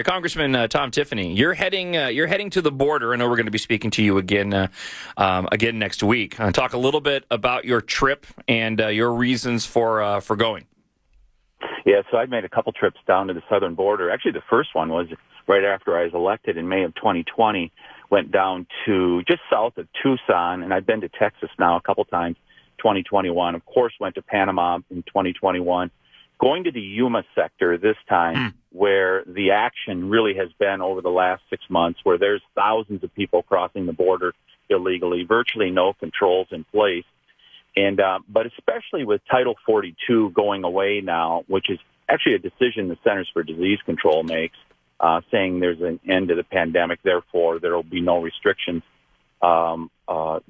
Congressman Tom Tiffany, you're heading to the border. I know we're going to be speaking to you again next week. Talk a little bit about your trip and your reasons for going. Yeah, so I've made a couple trips down to the southern border. Actually, the first one was right after I was elected in May of 2020. Went down to just south of Tucson, and I've been to Texas now a couple times. 2021, of course, went to Panama in 2021. Going to the Yuma sector this time, where the action really has been over the last 6 months, where there's thousands of people crossing the border illegally, virtually no controls in place. And but especially with Title 42 going away now, which is actually a decision the Centers for Disease Control makes, saying there's an end to the pandemic, therefore there will be no restrictions. Want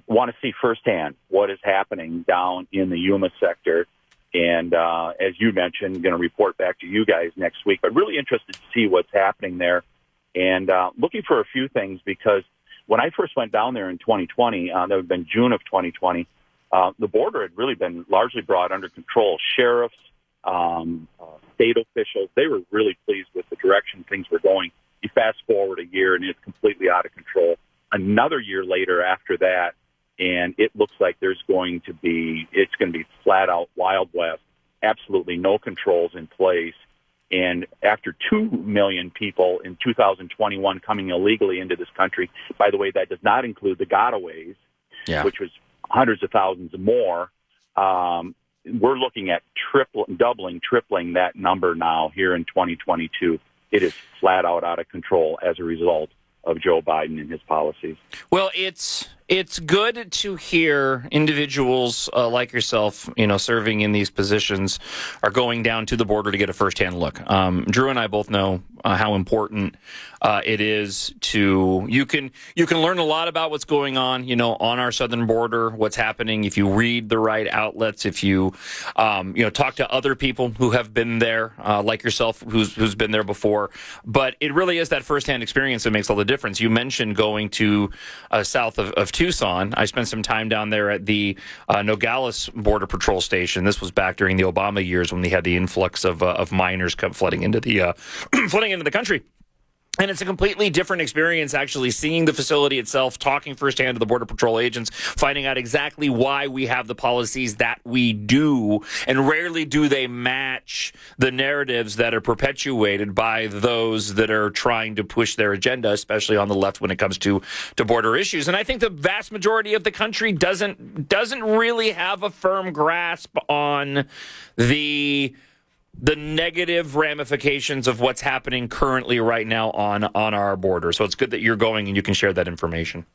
to see firsthand what is happening down in the Yuma sector. And as you mentioned, going to report back to you guys next week. But really interested to see what's happening there, and looking for a few things, because when I first went down there in 2020, that would have been June of 2020, the border had really been largely brought under control. Sheriffs, state officials, they were really pleased with the direction things were going. You fast forward a year, and it's completely out of control. Another year later after that, and it looks like it's going to be flat out Wild West, absolutely no controls in place. And after 2 million people in 2021 coming illegally into this country, by the way, that does not include the gotaways, which was hundreds of thousands more. We're looking at tripling that number now here in 2022. It is flat out of control as a result of Joe Biden and his policies. Well, it's good to hear individuals like yourself, serving in these positions, are going down to the border to get a firsthand look. Drew and I both know how important it is to you can learn a lot about what's going on, on our southern border, what's happening if you read the right outlets, if you talk to other people who have been there, like yourself, who's been there before. But it really is that firsthand experience that makes all the difference. You mentioned going to south of Tucson. I spent some time down there at the Nogales Border Patrol Station. This was back during the Obama years when they had the influx of minors come flooding into the country. And it's a completely different experience actually seeing the facility itself, talking firsthand to the Border Patrol agents, finding out exactly why we have the policies that we do. And rarely do they match the narratives that are perpetuated by those that are trying to push their agenda, especially on the left when it comes to border issues. And I think the vast majority of the country doesn't really have a firm grasp on the negative ramifications of what's happening currently right now on our border. So it's good that you're going and you can share that information.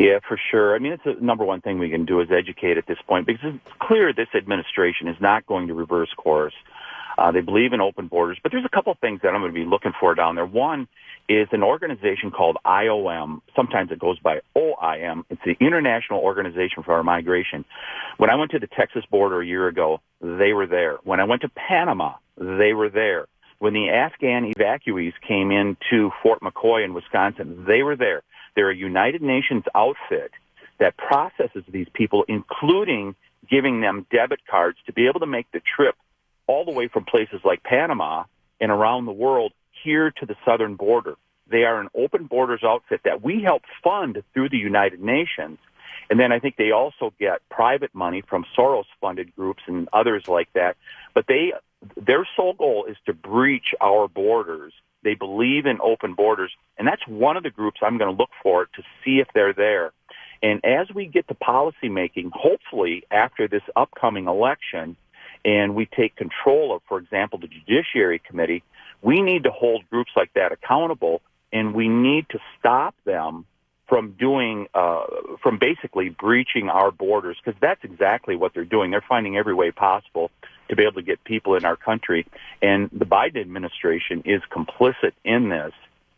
Yeah, for sure. I mean, it's the number one thing we can do is educate at this point, because it's clear this administration is not going to reverse course. They believe in open borders, but there's a couple of things that I'm going to be looking for down there. One is an organization called IOM. Sometimes it goes by OIM. It's the International Organization for Migration. When I went to the Texas border a year ago, they were there. When I went to Panama, they were there. When the Afghan evacuees came into Fort McCoy in Wisconsin, they were there. They're a United Nations outfit that processes these people, including giving them debit cards to be able to make the trip all the way from places like Panama and around the world here to the southern border. They are an open borders outfit that we help fund through the United Nations. And then I think they also get private money from Soros-funded groups and others like that. But their sole goal is to breach our borders. They believe in open borders. And that's one of the groups I'm going to look for to see if they're there. And as we get to policy making, hopefully after this upcoming election, and we take control of, for example, the Judiciary Committee, we need to hold groups like that accountable, and we need to stop them from from basically breaching our borders, because that's exactly what they're doing. They're finding every way possible to be able to get people in our country, and the Biden administration is complicit in this.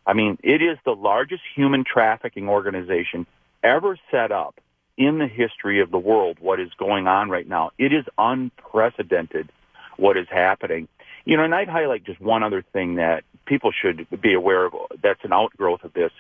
I mean, it is the largest human trafficking organization ever set up in the history of the world. What is going on right now, it is unprecedented what is happening. And I'd highlight just one other thing that people should be aware of that's an outgrowth of this.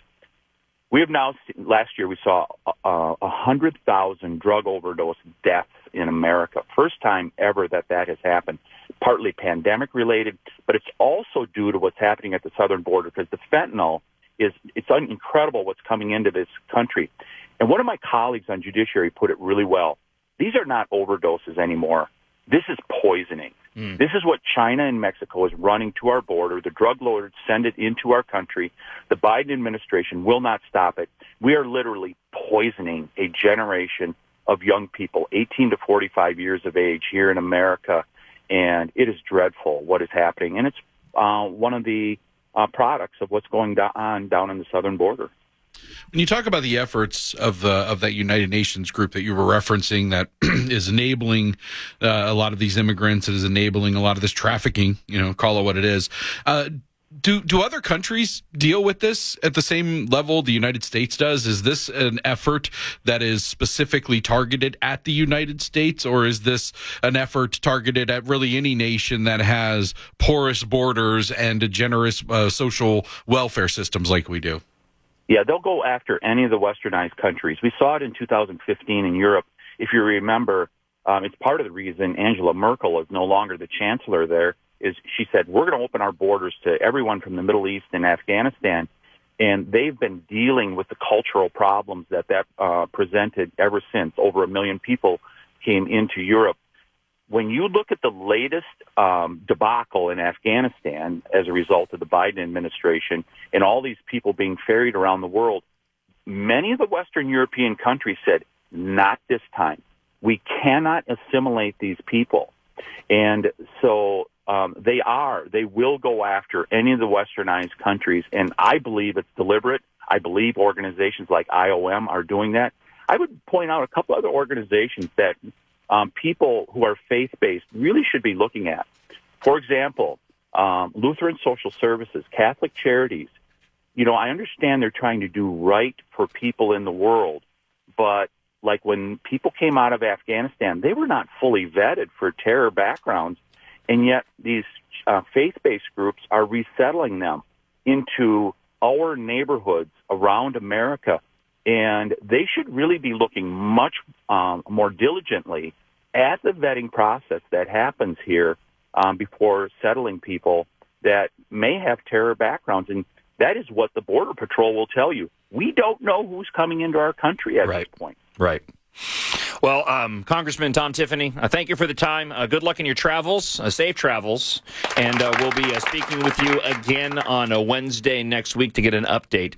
We have now, last year we saw 100,000 drug overdose deaths in America. First time ever that has happened. partly pandemic related, but it's also due to what's happening at the southern border because the fentanyl it's incredible what's coming into this country. And one of my colleagues on Judiciary put it really well. These are not overdoses anymore. This is poisoning. This is what China and Mexico is running to our border. The drug lords send it into our country. The Biden administration will not stop it. We are literally poisoning a generation of young people, 18 to 45 years of age here in America, and it is dreadful what is happening. And it's one of the products of what's going on down in the southern border. When you talk about the efforts of that United Nations group that you were referencing that is enabling a lot of these immigrants, it is enabling a lot of this trafficking, call it what it is. Do other countries deal with this at the same level the United States does? Is this an effort that is specifically targeted at the United States, or is this an effort targeted at really any nation that has porous borders and a generous social welfare systems like we do? Yeah, they'll go after any of the westernized countries. We saw it in 2015 in Europe. If you remember, it's part of the reason Angela Merkel is no longer the chancellor there, is she said, we're going to open our borders to everyone from the Middle East and Afghanistan. And they've been dealing with the cultural problems that presented ever since. Over 1 million people came into Europe. When you look at the latest debacle in Afghanistan as a result of the Biden administration and all these people being ferried around the world, many of the Western European countries said, not this time. We cannot assimilate these people. And so they will go after any of the westernized countries. And I believe it's deliberate. I believe organizations like IOM are doing that. I would point out a couple other organizations that people who are faith-based really should be looking at. For example, Lutheran Social Services, Catholic Charities. I understand they're trying to do right for people in the world, but like when people came out of Afghanistan, they were not fully vetted for terror backgrounds, and yet these faith-based groups are resettling them into our neighborhoods around America. And they should really be looking much more diligently at the vetting process that happens here before settling people that may have terror backgrounds. And that is what the Border Patrol will tell you. We don't know who's coming into our country at this point. Right. Well, Congressman Tom Tiffany, thank you for the time. Good luck in your travels, safe travels. And we'll be speaking with you again on a Wednesday next week to get an update